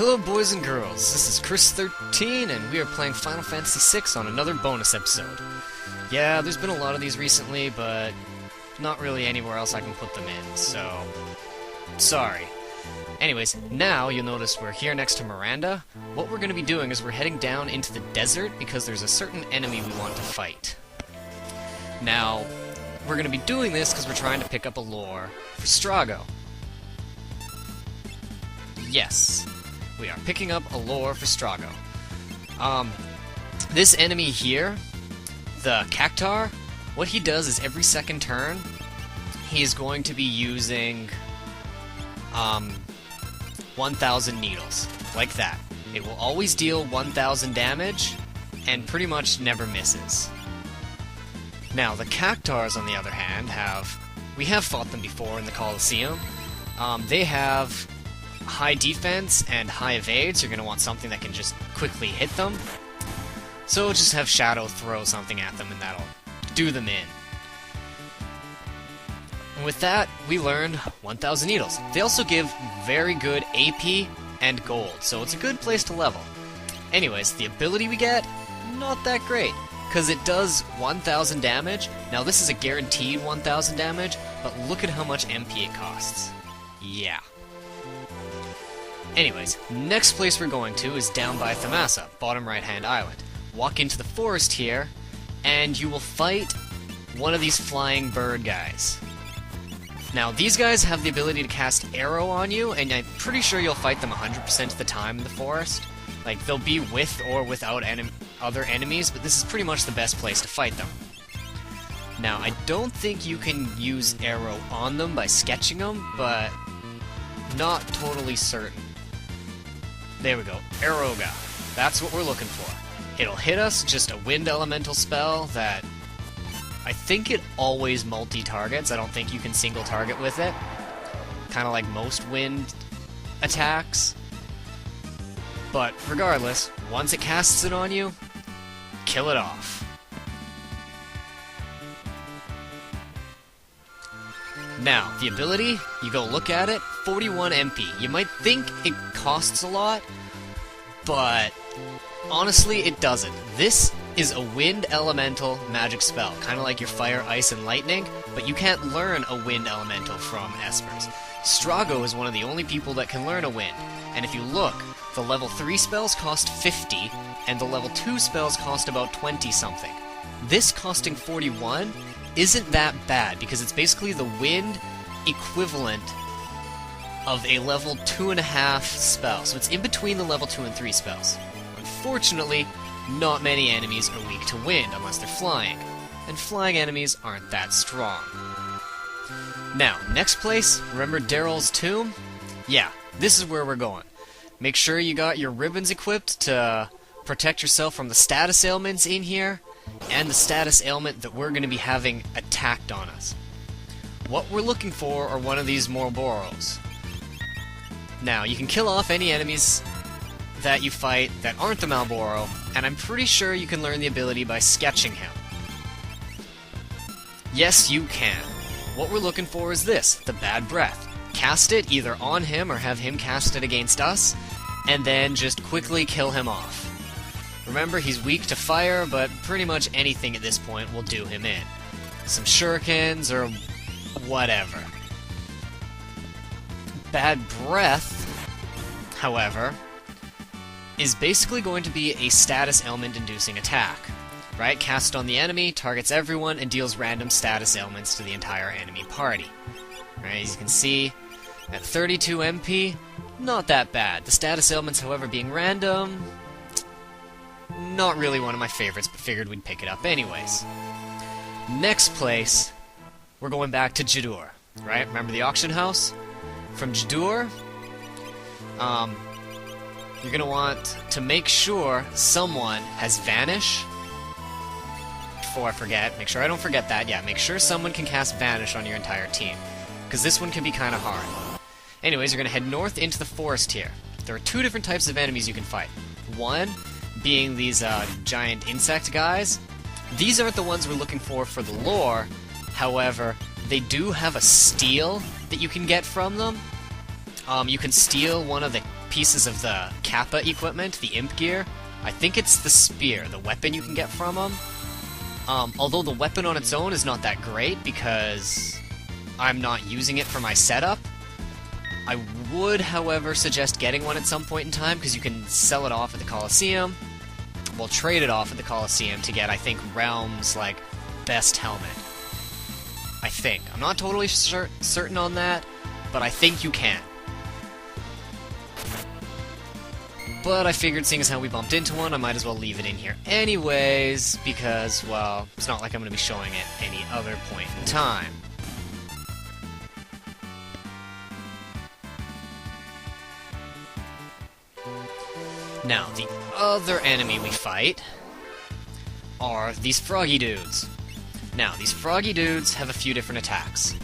Hello boys and girls, this is Thirtyne, and we are playing Final Fantasy VI on another bonus episode. Yeah, there's been a lot of these recently, but not really anywhere else I can put them in, so sorry. Anyways, now you'll notice we're here next to Miranda. What we're going to be doing is we're heading down into the desert because there's a certain enemy we want to fight. Now, we're going to be doing this because we're trying to pick up a lore for Strago. Yes. We are picking up a lore for Strago. This enemy here, the Cactar, what he does is every second turn, he is going to be using 1,000 needles, like that. It will always deal 1,000 damage, and pretty much never misses. Now, the Cactars, on the other hand, we have fought them before in the Colosseum. They have high defense and high evade, so you're going to want something that can just quickly hit them. So just have Shadow throw something at them and that'll do them in. And with that, we learned 1,000 needles. They also give very good AP and gold, so it's a good place to level. Anyways, the ability we get, not that great, because it does 1,000 damage. Now this is a guaranteed 1,000 damage, but look at how much MP it costs. Yeah. Anyways, next place we're going to is down by Thamasa, bottom right-hand island. Walk into the forest here, and you will fight one of these flying bird guys. Now, these guys have the ability to cast arrow on you, and I'm pretty sure you'll fight them 100% of the time in the forest. Like, they'll be with or without other enemies, but this is pretty much the best place to fight them. Now, I don't think you can use arrow on them by sketching them, but not totally certain. There we go, Aeroga. That's what we're looking for. It'll hit us, just a wind elemental spell that I think it always multi-targets. I don't think you can single target with it. Kind of like most wind attacks. But regardless, once it casts it on you, kill it off. Now, the ability, you go look at it, 41 MP. You might think it costs a lot, but honestly, it doesn't. This is a wind elemental magic spell, kind of like your fire, ice, and lightning, but you can't learn a wind elemental from espers. Strago is one of the only people that can learn a wind, and if you look, the level 3 spells cost 50, and the level 2 spells cost about 20-something. This costing 41 isn't that bad, because it's basically the wind equivalent of a level 2.5 spell, so it's in between the level 2 and 3 spells. Unfortunately, not many enemies are weak to wind unless they're flying, and flying enemies aren't that strong. Now, next place, remember Daryl's tomb? Yeah, this is where we're going. Make sure you got your ribbons equipped to protect yourself from the status ailments in here, and the status ailment that we're going to be having attacked on us. What we're looking for are one of these Morboros. Now, you can kill off any enemies that you fight that aren't the Malboro, and I'm pretty sure you can learn the ability by sketching him. Yes, you can. What we're looking for is this, the Bad Breath. Cast it either on him or have him cast it against us, and then just quickly kill him off. Remember, he's weak to fire, but pretty much anything at this point will do him in. Some shurikens or whatever. Bad Breath, however, is basically going to be a status ailment-inducing attack. Right? Cast on the enemy, targets everyone, and deals random status ailments to the entire enemy party. Right? As you can see, at 32 MP, not that bad. The status ailments, however, being random, not really one of my favorites, but figured we'd pick it up anyways. Next place, we're going back to Jidur. Right? Remember the auction house? From Jidur, you're going to want to make sure someone has Vanish. Before I forget, make sure I don't forget that. Yeah, make sure someone can cast Vanish on your entire team, because this one can be kind of hard. Anyways, you're going to head north into the forest here. There are 2 different types of enemies you can fight. One being these giant insect guys. These aren't the ones we're looking for the lore. However, they do have a steal that you can get from them. You can steal one of the pieces of the Kappa equipment, the imp gear. I think it's the spear, the weapon you can get from them. Although the weapon on its own is not that great because I'm not using it for my setup. I would, however, suggest getting one at some point in time because you can sell it off at the Coliseum. Well, trade it off at the Coliseum to get, I think, Realm's, like, best helmet. I think. I'm not totally certain on that, but I think you can. But I figured, seeing as how we bumped into one, I might as well leave it in here anyways, because, well, it's not like I'm going to be showing it any other point in time. Now, the other enemy we fight are these froggy dudes. Now, these froggy dudes have a few different attacks.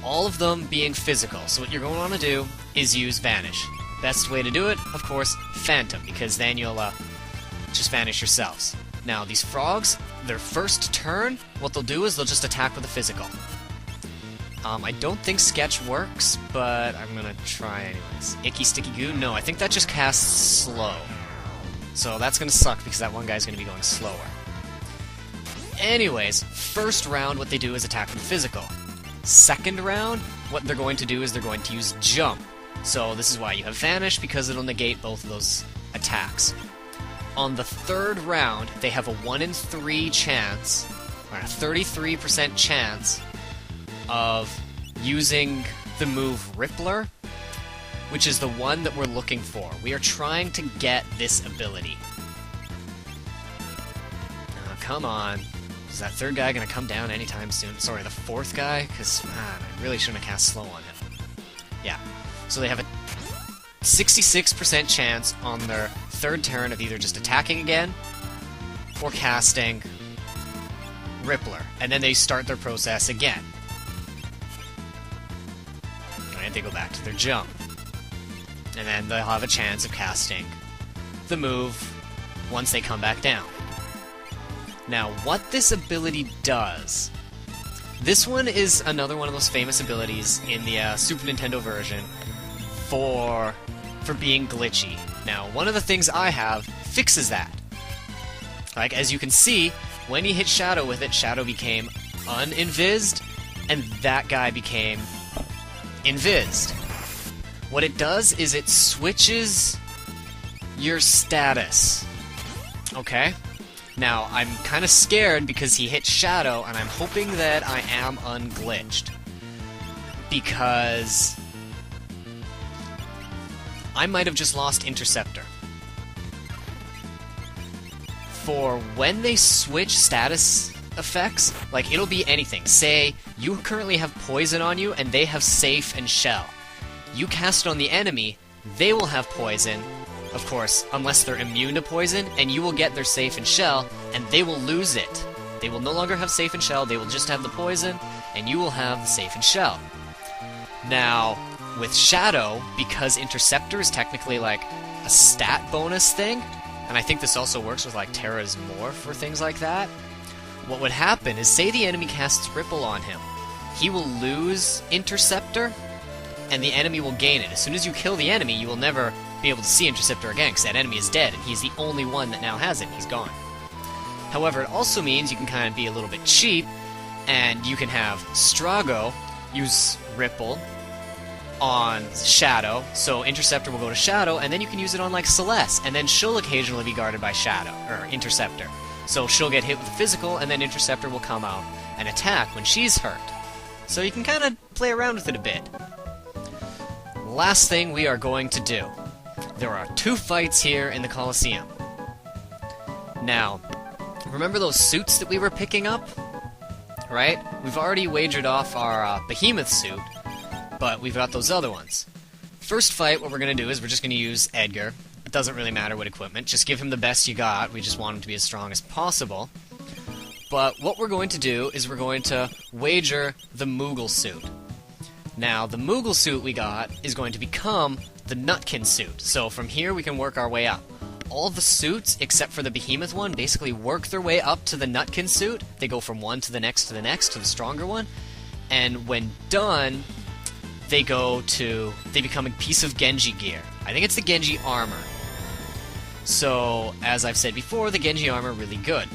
All of them being physical, so what you're going to want to do is use Vanish. Best way to do it, of course, Phantom, because then you'll just vanish yourselves. Now, these frogs, their first turn, what they'll do is they'll just attack with a physical. I don't think Sketch works, but I'm gonna try anyways. Icky Sticky Goo? No, I think that just casts slow. So that's gonna suck because that one guy's gonna be going slower. Anyways, first round what they do is attack with physical. Second round, what they're going to do is they're going to use Jump. So this is why you have Vanish, because it'll negate both of those attacks. On the third round, they have a 1 in 3 chance, or a 33% chance, of using the move Rippler, which is the one that we're looking for. We are trying to get this ability. Now, come on. Is that third guy going to come down anytime soon? Sorry, the fourth guy? Because, man, I really shouldn't have cast slow on him. Yeah. So they have a 66% chance on their third turn of either just attacking again or casting Rippler. And then they start their process again. Alright, they go back to their jump. And then they'll have a chance of casting the move once they come back down. Now, what this ability does... This one is another one of those famous abilities in the Super Nintendo version for being glitchy. Now, one of the things I have fixes that. Like, as you can see, when you hit Shadow with it, Shadow became uninvised, and that guy became invised. What it does is it switches your status. Okay? Now, I'm kind of scared because he hit Shadow, and I'm hoping that I am unglitched. Because I might have just lost Interceptor. For when they switch status effects, like, it'll be anything. Say, you currently have Poison on you, and they have Safe and Shell. You cast it on the enemy, they will have Poison, of course, unless they're immune to Poison, and you will get their Safe and Shell, and they will lose it. They will no longer have Safe and Shell, they will just have the Poison, and you will have the Safe and Shell. Now, with Shadow, because Interceptor is technically like a stat bonus thing, and I think this also works with like Terra's Morph or things like that, what would happen is, say the enemy casts Ripple on him, he will lose Interceptor, and the enemy will gain it. As soon as you kill the enemy, you will never be able to see Interceptor again, because that enemy is dead, and he's the only one that now has it, and he's gone. However, it also means you can kind of be a little bit cheap, and you can have Strago use Ripple on Shadow, so Interceptor will go to Shadow, and then you can use it on, like, Celeste, and then she'll occasionally be guarded by Shadow, or Interceptor. So she'll get hit with a physical, and then Interceptor will come out and attack when she's hurt. So you can kind of play around with it a bit. Last thing we are going to do. There are 2 fights here in the Coliseum. Now, remember those suits that we were picking up? Right? We've already wagered off our Behemoth suit, but we've got those other ones. First fight, what we're going to do is we're just going to use Edgar. It doesn't really matter what equipment, just give him the best you got, we just want him to be as strong as possible. But what we're going to do is we're going to wager the Moogle suit. Now, the Moogle suit we got is going to become the Nutkin suit, so from here we can work our way up. All the suits, except for the Behemoth one, basically work their way up to the Nutkin suit. They go from one to the next to the next to the stronger one, and when done, they become a piece of Genji gear. I think it's the Genji armor. So, as I've said before, the Genji armor really good.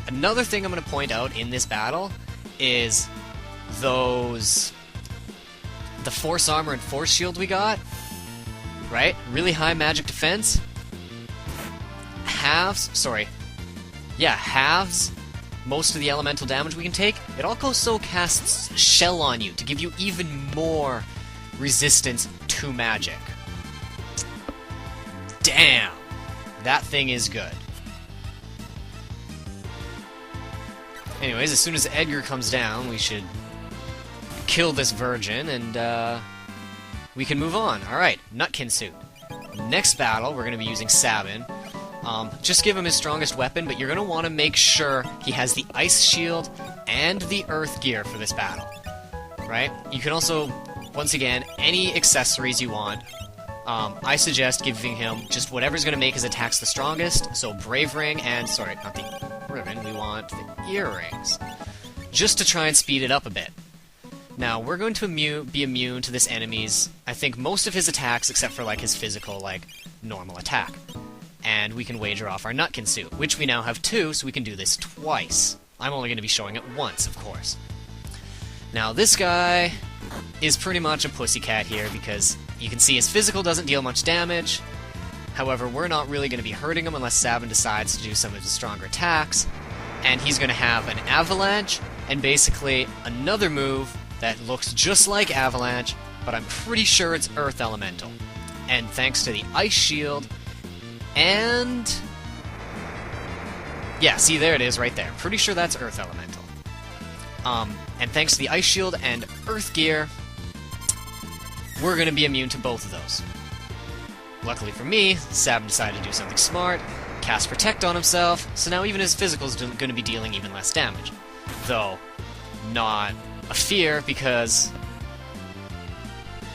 Another thing I'm going to point out in this battle is the force armor and force shield we got, right? Really high magic defense. Halves most of the elemental damage we can take. It also casts Shell on you to give you even more resistance to magic. Damn! That thing is good. Anyways, as soon as Edgar comes down, we should kill this virgin, and we can move on. Alright, Nutkin suit. Next battle, we're going to be using Sabin. Just give him his strongest weapon, but you're going to want to make sure he has the ice shield and the earth gear for this battle. Right? You can also, once again, any accessories you want. I suggest giving him just whatever's going to make his attacks the strongest. So Brave Ring and, sorry, not the ribbon, we want the earrings. Just to try and speed it up a bit. Now, we're going to be immune to this enemy's, I think, most of his attacks, except for, like, his physical, like, normal attack. And we can wager off our Nutkin suit, which we now have 2, so we can do this twice. I'm only going to be showing it once, of course. Now, this guy is pretty much a pussycat here, because you can see his physical doesn't deal much damage. However, we're not really going to be hurting him unless Sabin decides to do some of his stronger attacks. And he's going to have an Avalanche, and basically another move that looks just like Avalanche, but I'm pretty sure it's Earth Elemental. And thanks to the Ice Shield, and yeah, see, there it is right there. Pretty sure that's Earth Elemental. And thanks to the Ice Shield and Earth Gear, we're going to be immune to both of those. Luckily for me, Sabin decided to do something smart, cast Protect on himself, so now even his physical is going to be dealing even less damage. Though, not a fear, because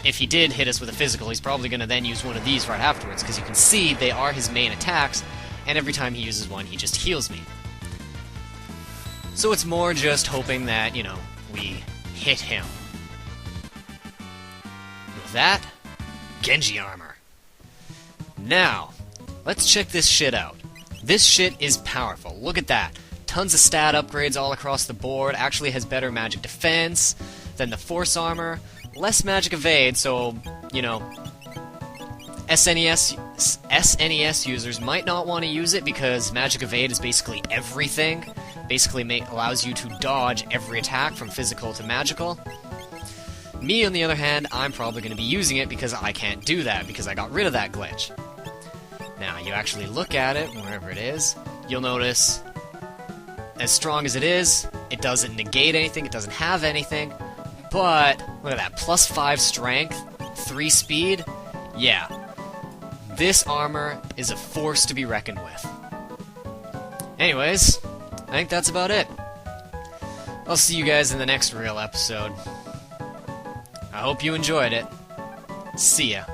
if he did hit us with a physical, he's probably going to then use one of these right afterwards, because you can see they are his main attacks, and every time he uses one, he just heals me. So it's more just hoping that, you know, we hit him. With that, Genji armor. Now, let's check this shit out. This shit is powerful. Look at that. Tons of stat upgrades all across the board. Actually has better magic defense than the force armor. Less magic evade, so, you know, SNES users might not want to use it because magic evade is basically everything. Basically allows you to dodge every attack from physical to magical. Me, on the other hand, I'm probably going to be using it because I can't do that, because I got rid of that glitch. Now, you actually look at it, wherever it is, you'll notice, as strong as it is, it doesn't negate anything, it doesn't have anything, but, look at that, +5 strength, 3 speed, yeah. This armor is a force to be reckoned with. Anyways, I think that's about it. I'll see you guys in the next real episode. I hope you enjoyed it. See ya.